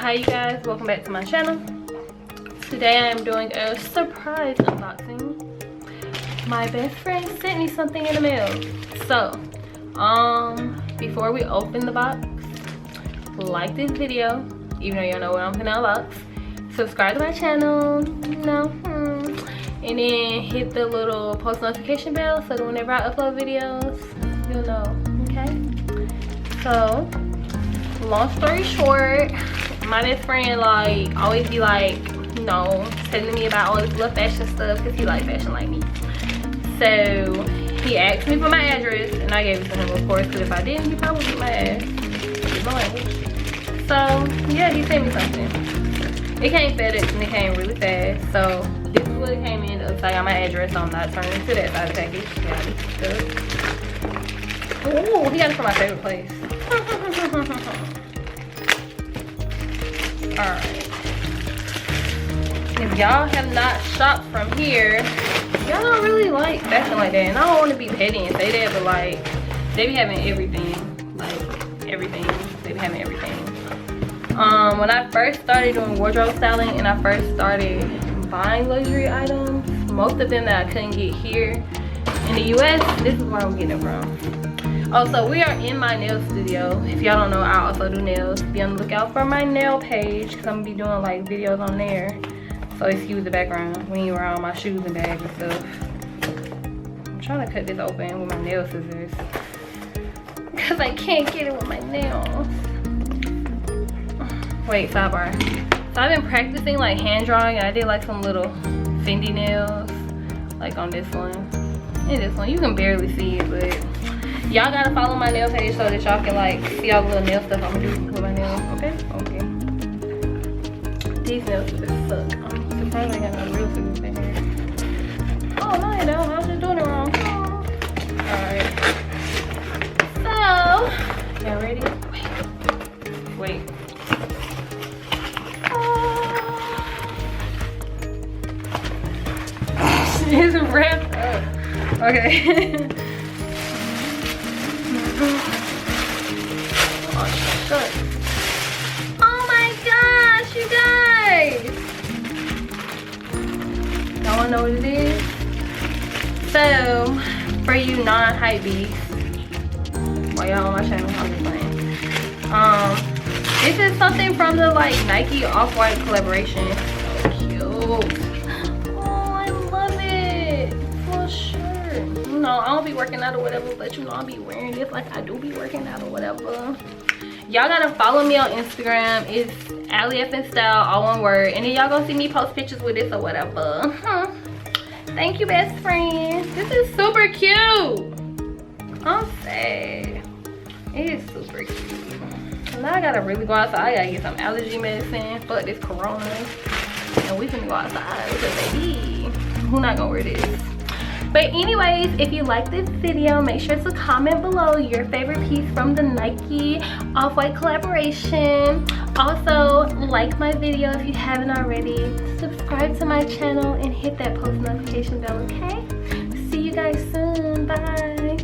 Hi you guys, welcome back to my channel. Today I am doing a surprise unboxing. My best friend sent me something in the mail. So before we open the box, like this video, even though y'all know what I'm gonna unbox. Subscribe to my channel, and then hit the little post notification bell so that whenever I upload videos, you'll know, okay? So, long story short, my best friend like always be like, you know, telling me about all this little fashion stuff because he like fashion like me. So he asked me for my address and I gave it to him, of course, because if I didn't, he probably beat my ass. Excuse my language. So yeah, he sent me something. It came FedEx and it came really fast. So this is what it came in. It looks like I got my address, so I'm not turning to that side of the package. Yeah, oh, he got it from my favorite place. Alright. If y'all have not shopped from here, y'all don't really like fashion like that. And I don't want to be petty and say that, but like, they be having everything. Like, everything. They be having everything. When I first started doing wardrobe styling and I first started buying luxury items, most of them that I couldn't get here in the US, this is where I'm getting it from. Also, we are in my nail studio. If y'all don't know, I also do nails. Be on the lookout for my nail page because I'm gonna be doing like videos on there. So excuse the background when you around my shoes and bags and stuff. I'm trying to cut this open with my nail scissors because I can't get it with my nails. Wait, sidebar. So I've been practicing like hand drawing and I did like some little Fendi nails like on this one and this one. You can barely see it, but y'all gotta follow my nail page so that y'all can like see all the little nail stuff I'm gonna do with my nails, okay? Okay. These nails just suck. I'm surprised I got no real scissors in here. Oh no, you don't. I was just doing it wrong. Oh. Alright. So, y'all ready? Wait. It's wrapped up. Okay. Oh, shut. Oh my gosh, you guys! Y'all wanna know what it is? So, for you non-hype beasts, while y'all on my channel, I'm just playing. This is something from the like Nike Off-White collaboration. So cute. Oh, I love it. For sure. You know, I don't be working out or whatever, but you know, I'll be wearing this like I do be working out or whatever. Y'all gotta follow me on Instagram. It's AliFNStyle, all one word. And then y'all gonna see me post pictures with this or whatever. Thank you, best friend. This is super cute. I'm sad. It is super cute. Now I gotta really go outside. I gotta get some allergy medicine. Fuck this corona. And we finna go outside because baby, who not gonna wear this? But anyways, if you like this video, make sure to comment below your favorite piece from the Nike Off-White collaboration. Also, like my video if you haven't already. Subscribe to my channel and hit that post notification bell, okay? See you guys soon. Bye.